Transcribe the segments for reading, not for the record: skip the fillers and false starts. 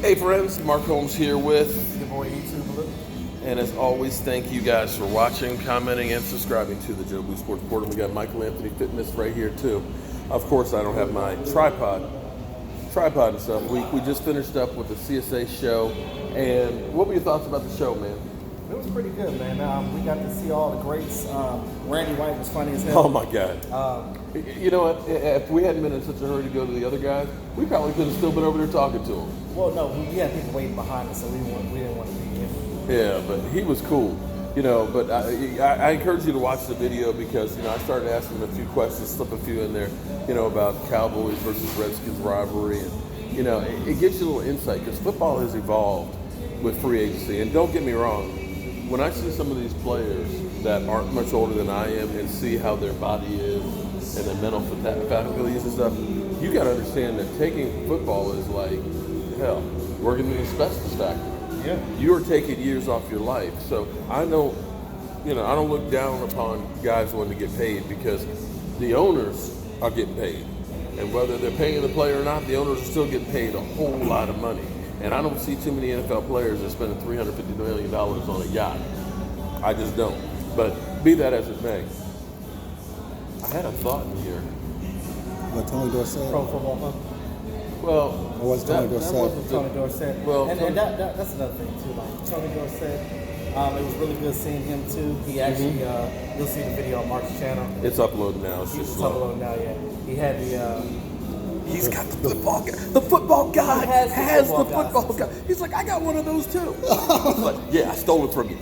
Hey friends, Mark Holmes here with Your boy E2blu. and as always, thank you guys for watching, commenting, and subscribing to the E2blu Sports Report. And we got Michael Anthony Fitness right here too. Of course, I don't have my tripod and stuff. We just finished up with the CSA show, and what were your thoughts about the show, man? It was pretty good, man. We got to see all the greats. Randy White was funny as hell. Oh my God! You know what? If we hadn't been in such a hurry to go to the other guys, we probably could have still been over there talking to them. Well, no, we had people waiting behind us, so we didn't want to be here. Yeah, but he was cool, you know. But I encourage you to watch the video because I started asking him a few questions, slip a few in there, about Cowboys versus Redskins rivalry, and it gives you a little insight because football has evolved with free agency. And don't get me wrong, when I see some of these players that aren't much older than I am and see how their body is and their mental faculties and stuff, you got to understand that taking football is like hell. Working in the asbestos factory. Yeah. You are taking years off your life. So I don't look down upon guys wanting to get paid because the owners are getting paid. And whether they're paying the player or not, the owners are still getting paid a whole lot of money. And I don't see too many NFL players that spending $350 million on a yacht. I just don't. But be that as it may, I had a thought in here. What Tony Dorsett? Pro Football Fund. Well, Or was Tony Dorsett? Tony Dorsett. Well, and that's another thing too. Like Tony Dorsett, it was really good seeing him too. He actually, you'll see the video on Mark's channel. it's uploaded now. It's just It's slow. uploaded now. Yeah, he had the. He's got the football guy. The football guy He has has the the football football guy. He's like, I got one of those too. He's like, yeah, I stole it from you.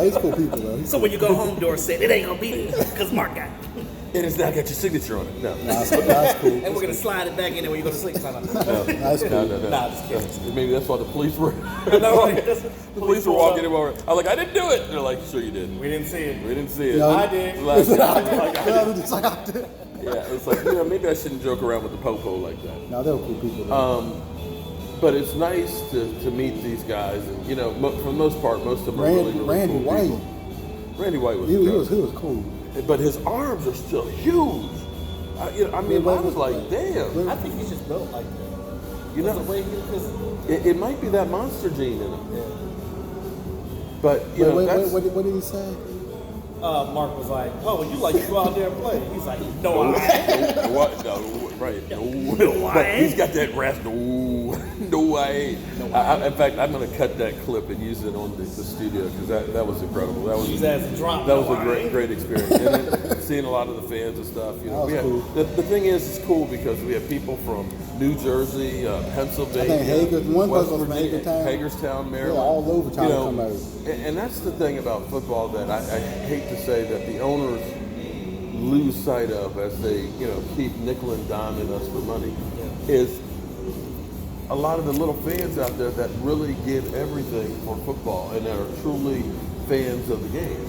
He's cool people though. So when you go home, Dorsett, it ain't gonna be because Mark got it. It has now got your signature on it. No. That's cool. And we're gonna slide it back in there when you go to sleep. That's cool. No. Nah, just kidding. Maybe that's why the police were. No, the police were walking him over. I'm like, I didn't do it. They're like, sure you did. We didn't see it. We didn't see it. No. I did. Last time, like, I did. It's like I did. Yeah, it's like maybe I shouldn't joke around with the popo like that. No, they're cool people. Though. But it's nice to meet these guys, and for the most part, most of them are really Randy cool White. people. Randy White was He good. was cool. But his arms are still huge. I was like, damn. I think he's just built like that. You know, the way he, it might be that monster gene in him. yeah. But What did he say? Mark was like, "Oh, you like to go out there and play?" He's like, "No, I ain't." What? No, right? No, I but ain't. he's got that rasp. No, I ain't. In fact, I'm going to cut that clip and use it on the studio because that was incredible. That was His ass a drop. That was No, a I ain't. great experience. And then seeing a lot of the fans and stuff. was we had, cool. the thing is, it's cool because we have people from New Jersey, Pennsylvania, I think one West person was from Virginia, Hagerstown. Maryland. Yeah, all over trying to come out. And that's the thing about football that I hate to say that the owners lose sight of as they keep nickel and diming us for money is a lot of the little fans out there that really give everything for football and that are truly fans of the game.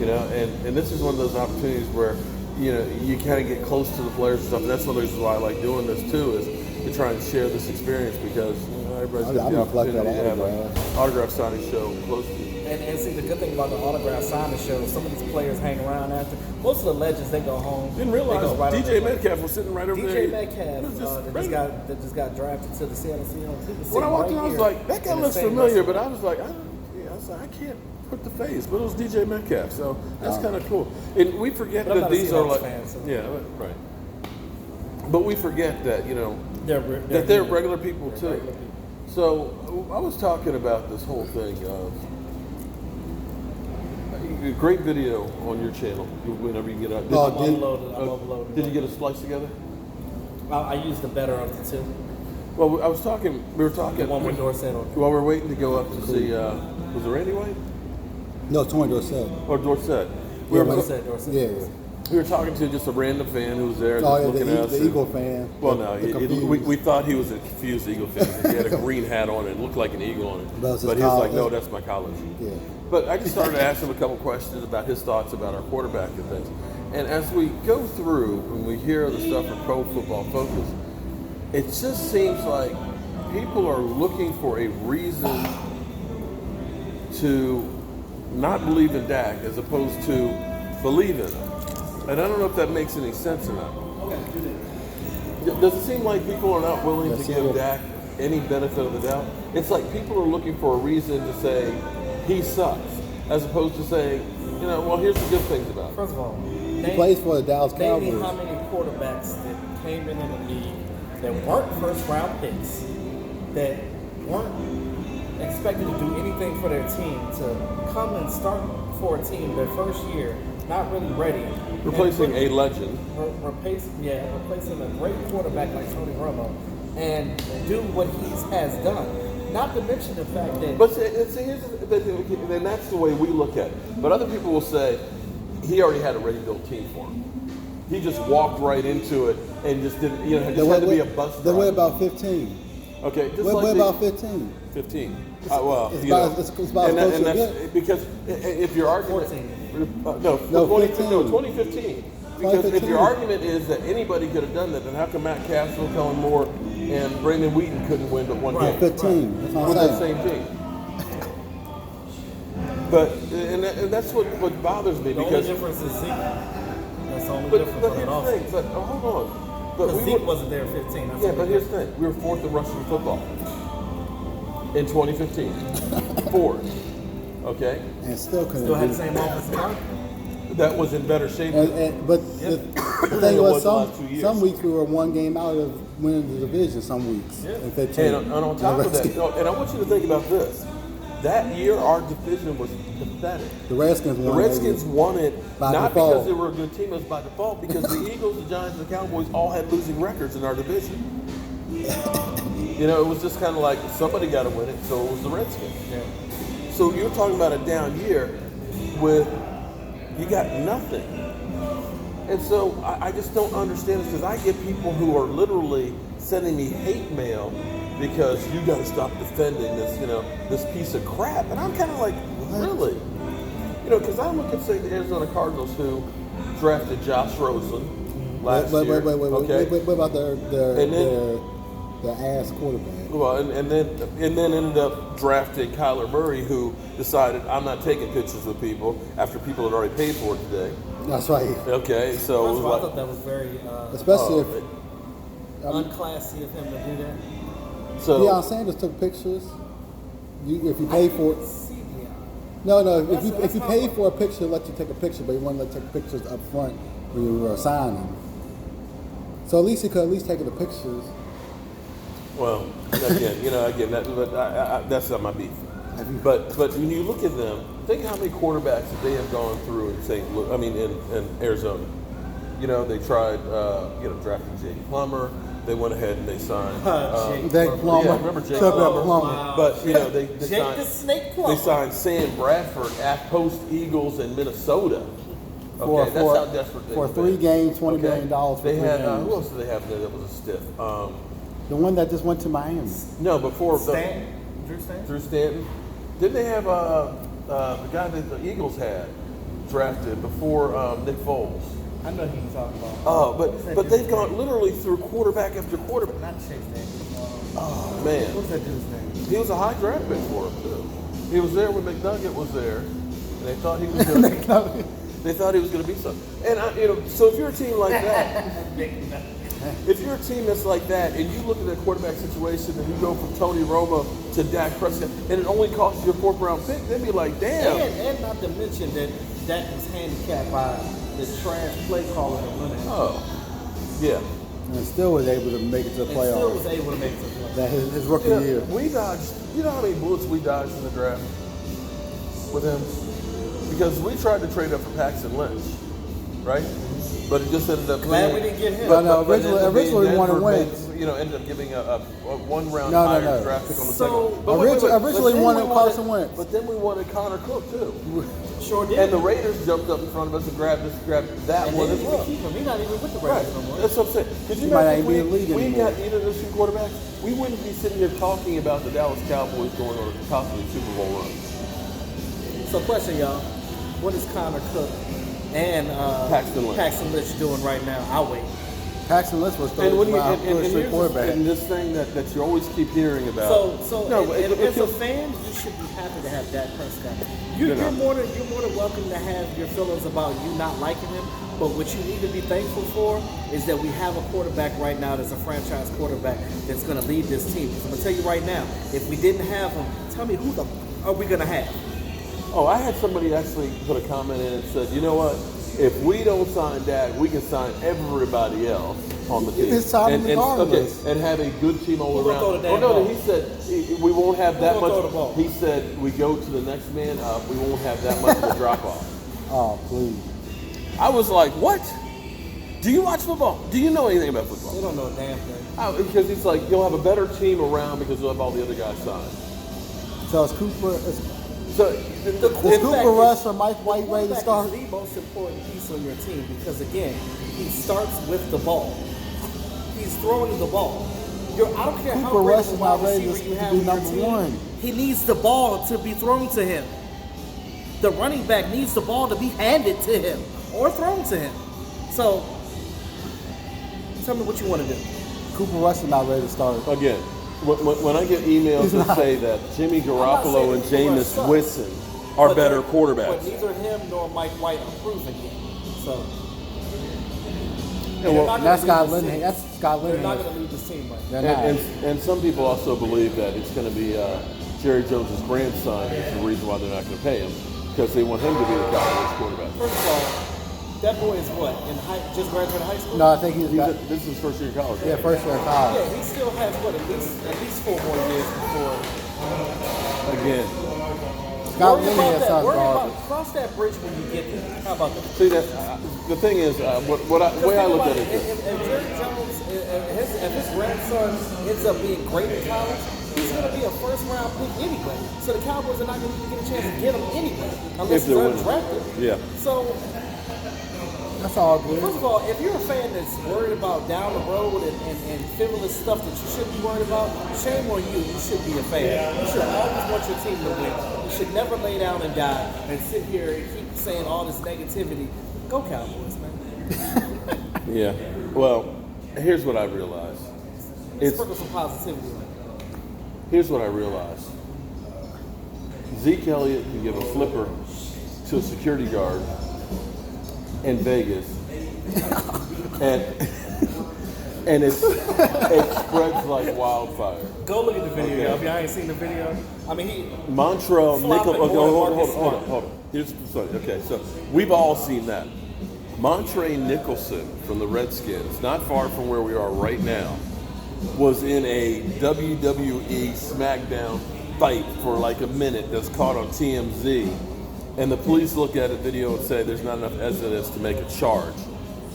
And this is one of those opportunities where you kind of get close to the players and stuff. And that's one of the reasons why I like doing this too, is to try and share this experience because everybody's got the opportunity to have an autograph signing show close to you. And see, the good thing about the autograph signing show, some of these players hang around after. Most of the legends, they go home. Didn't they realize go right DJ over there. Metcalf was sitting right over there. DJ Metcalf that just got drafted to the Seattle Seahawks. When I walked in, I was like, that guy looks familiar, but I was like, I can't put the face. But it was DJ Metcalf, so that's kind of cool. And we forget that these are like, right. But we forget that they're regular people too. Regular people. So I was talking about this whole thing of a great video on your channel whenever you get out. I'm uploading. Did you get a splice together? I used the better of the two. Well, we were talking. The one with Dorsett on. While we're waiting to go up to see, was it Randy White? No, Tony Dorsett. Or Dorset? Dorsett. Yeah. We were talking to just a random fan who was there just looking at us. The Eagle fan. Well, no, we thought he was a confused Eagle fan. He had a green hat on and looked like an eagle on it. But But he was like, no, that's my college. Yeah. But I just started to ask him a couple questions about his thoughts about our quarterback and things. And as we go through and we hear the stuff from Pro Football Focus, it just seems like people are looking for a reason to not believe in Dak as opposed to believe in him. And I don't know if that makes any sense or not. Okay, do Does it seem like people are not willing Yes, to it give is. Dak any benefit of the doubt? It's like people are looking for a reason to say he sucks, as opposed to saying, well, here's the good things about it. First of all, He plays for the Dallas name me Cowboys. how many quarterbacks that came into the league that weren't first round picks, that weren't expected to do anything for their team, to come and start for a team their first year, not really ready. Replacing a legend. Replacing a great quarterback like Tony Romo, and do what he has done. Not to mention the fact that. But then that's the way we look at it. But other people will say he already had a ready-built team for him. He just walked right into it and just didn't. Just had to be a bus driver. Then what about 15? Okay, just What like about 15? 15. It's about as close as you get. Because if your argument, 14. No, 15. 2015. Because if 2015. your argument is that anybody could have done that, then how come Matt Castle, Kellen Moore, and Brandon Wheaton couldn't win but one game 15. That's what with I'm that saying. same team? But and that's what bothers me The only because. difference is Zeke. That's the only But difference on here's that the thing. offense. But hold on. But Because Zeke wasn't there at 15. That's Yeah, the but here's the thing. We were fourth in rushing football in 2015. Fourth. Okay? And still couldn't Still had do the it. same offensive line. That was in better shape. But the thing It was, was the last 2 years. some weeks we were one game out of winning the division. Some weeks, in 15. And on top of that, and I want you to think about this. That year, our division was pathetic. the Redskins won. The Redskins won it By not default. because they were a good team, it was by default because the Eagles, the Giants, and the Cowboys all had losing records in our division. It was just kind of like somebody got to win it, so it was the Redskins. Yeah. So you're talking about a down year with you got nothing. And so I just don't understand this because I get people who are literally sending me hate mail because you got to stop defending this, this piece of crap. And I'm kind of like, really? Because I look at, say, the Arizona Cardinals who drafted Josh Rosen last year. Okay. Wait, what about their And then- ass quarterback? Well, and then ended up drafting Kyler Murray, who decided I'm not taking pictures with people after people had already paid for it today. That's right. Okay, so it was First of all, I like, thought that was very Especially unclassy of him to do that. so Deion Sanders took pictures. If you pay for it. See, yeah. No. If That's you not paid what- for a picture, let you take a picture, but you want to take pictures up front when you were signing. So at least he could at least take the pictures. well, again, that's not my beef. But when you look at them, think how many quarterbacks that they have gone through in St. Louis. I mean, in Arizona. They tried, drafting Jake Plummer. They went ahead and they signed. Jake Plummer. Yeah, remember Jake Took Plummer? up Plummer. Wow. But they Jake signed. the Snake Plumber. They signed Sam Bradford at Post Eagles in Minnesota. For- Okay, that's for- how desperate they for were. 3 games, $20 million for They 3 had games. who else did they have there that was a stiff? The one that just went to Miami. No, before Stanton? Drew Stanton? Drew Stanton. Didn't they have the guy that the Eagles had drafted before Nick Foles? I know who you're talking about. Oh, but they've gone literally through quarterback after quarterback. Not Chase Daniels. Oh What man, was that dude's name? he was a high draft pick for him too. He was there when McNugget was there, and they thought he was going to. They thought he was going to be something. And so if you're a team like that, if you're a team that's like that, and you look at that quarterback situation, and you go from Tony Romo to Dak Prescott, and it only costs you a 4th round pick, they'd be like, damn. And not to mention that Dak was handicapped by the trash play calling and running. Oh, yeah. And still was able to make it to the And still was playoffs. able to make it to the playoffs. That his rookie year. We dodged. You know how many bullets we dodged in the draft with him? Because we tried to trade up for Paxton Lynch, right? But it just ended up. Glad we didn't get him. But no, but ended up originally being we wanted Denver, Wentz. ended up giving a 1 round No, higher no. draft pick on the So- second. But Originally then we wanted Carson Wentz. But then we wanted Connor Cook too. Sure did. And the Raiders jumped up in front of us and grabbed that And one they as didn't well. even keep him. He's not even with the Right. Raiders no more. That's what I'm saying. Could you He might imagine not even be if in the league we anymore. got either of those 2 quarterbacks? We wouldn't be sitting here talking about the Dallas Cowboys going on a possibly Super Bowl run. So question, y'all. What is Connor Cook and Paxton Lynch. Lynch doing right now? I'll wait. Paxton Lynch was And when you round and first here's quarterback. and this thing that you always keep hearing about. So no, as a fan, you should be happy to have Dak Prescott. You're more than welcome to have your feelings about you not liking him. But what you need to be thankful for is that we have a quarterback right now that's a franchise quarterback that's going to lead this team. So I'm going to tell you right now, if we didn't have him, tell me who the are we going to have? Oh, I had somebody actually put a comment in and said, you know what? If we don't sign Dak, we can sign everybody else on the team. can sign him regardless. and have a good team all Who gonna around. throw the damn no, ball? he said we won't have that gonna throw the ball? much. He said we go to the next man up. We won't have that much of a drop off. Oh, please. I was like, what? Do you watch football? Do you know anything about football? They don't know a damn thing. Because he's like, you'll have a better team around because you'll have all the other guys signed. So it's Cooper. So Is Cooper Rush or Mike White ready to start? Is the most important piece on your team because again, he starts with the ball. He's throwing the ball. I don't care how Cooper great Rush of a is not wide ready receiver to you have be on your number team. one. He needs the ball to be thrown to him. The running back needs the ball to be handed to him or thrown to him. So, tell me what you want to do. Cooper Rush is not ready to start. again, when I get emails He's that not. say that Jimmy Garoppolo and saying Cooper Rush Jameis sucks. Winston are But better But quarterbacks. neither him nor Mike White are proven yet. So, Yeah, well, they're not That's gonna Scott lead this Linehan. team. That's Scott They're not Linehan. going to lead this team right now. They're not. and some people also believe that it's going to be Jerry Jones' grandson is the reason why they're not going to pay him because they want him to be the Cowboys quarterback. First of all, that boy is what? Just graduated high school? No, I think he's got. This is his first year in college. Yeah, first year of college. Yeah, he still has what? At least 4 more years before. Again, Scott Worry about Linehan that. sounds Worry garbage. about cross that bridge when you get there. How about that? see that the thing is, the way I look at it is, If Jerry Jones, if his grandson ends up being great in college, he's going to be a first-round pick anyway. So the Cowboys are not going to get a chance to get him anyway, unless If he's they're winning. undrafted. yeah. So, That's all good. first of all, if you're a fan that's worried about down the road and frivolous stuff that you shouldn't be worried about, shame on you. You should be a fan. You should always want your team to win. You should never lay down and die and sit here and keep saying all this negativity. Go Cowboys, man. Yeah. Well, here's what I realized. Sprinkle some positivity on it. Here's what I realized. Zeke Elliott can give a flipper to a security guard in Vegas, and it spreads like wildfire. Go look at the video, Okay. y'all. If y'all ain't seen the video, I mean, he Montrell Flopping Nickel. Okay, more than Marcus hold on. Smart. Here's sorry. Okay, so we've all seen that. Montre Nicholson from the Redskins, not far from where we are right now, was in a WWE SmackDown fight for like a minute that's caught on TMZ. And the police look at a video and say there's not enough evidence to make a charge.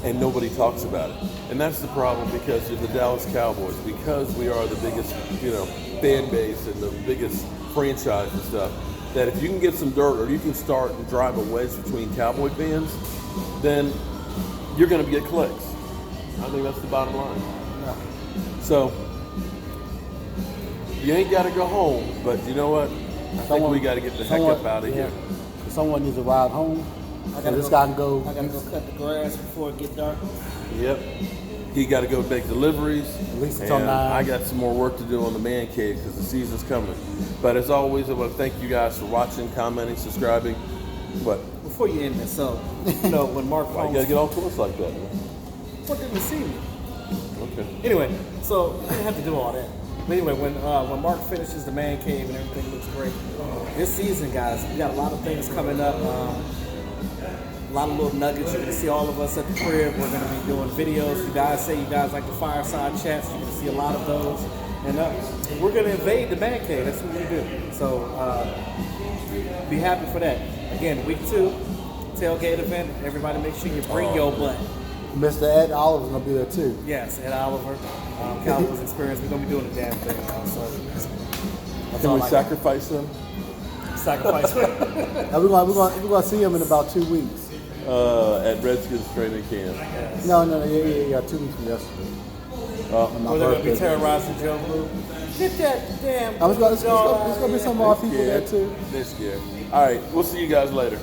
And nobody talks about it. And that's the problem because you're the Dallas Cowboys, because we are the biggest, fan base and the biggest franchise and stuff, that if you can get some dirt or you can start and drive a wedge between Cowboy fans, then you're going to get clicks. I think that's the bottom line. So, you ain't got to go home, but you know what? I think we got to get the heck up out of here. Someone needs to ride home. I So this guy can go. I gotta go cut the grass before it get dark. Yep. He got to go make deliveries. At least until And 9. I got some more work to do on the man cave because the season's coming. But as always, I want to thank you guys for watching, commenting, subscribing. What? Before you end this, so when Mark Why you got to Holmes, get all close like that, man? what didn't see me? Okay. Anyway, so you didn't have to do all that. But anyway, when Mark finishes the man cave and everything looks great, this season, guys, we got a lot of things coming up. A lot of little nuggets. You're gonna see all of us at the crib. We're gonna be doing videos. You guys say you guys like the fireside chats. You're gonna see a lot of those, and we're gonna invade the man cave. That's what we do. So be happy for that. Again, week 2, tailgate event. Everybody, make sure you bring your butt. Mr. Ed Oliver's gonna be there too. Yes, Ed Oliver, Cowboys Experience. We're gonna be doing the damn thing. So that's Can all we I got. sacrifice them? Sacrifice. And we're gonna see him in about 2 weeks. At Redskins training camp. No, yeah, 2 weeks from yesterday. On my Or they're gonna be birthday. terrorizing Joe Blue. Get that damn. There's gonna be dog some more people there too. They're scared. All right, we'll see you guys later.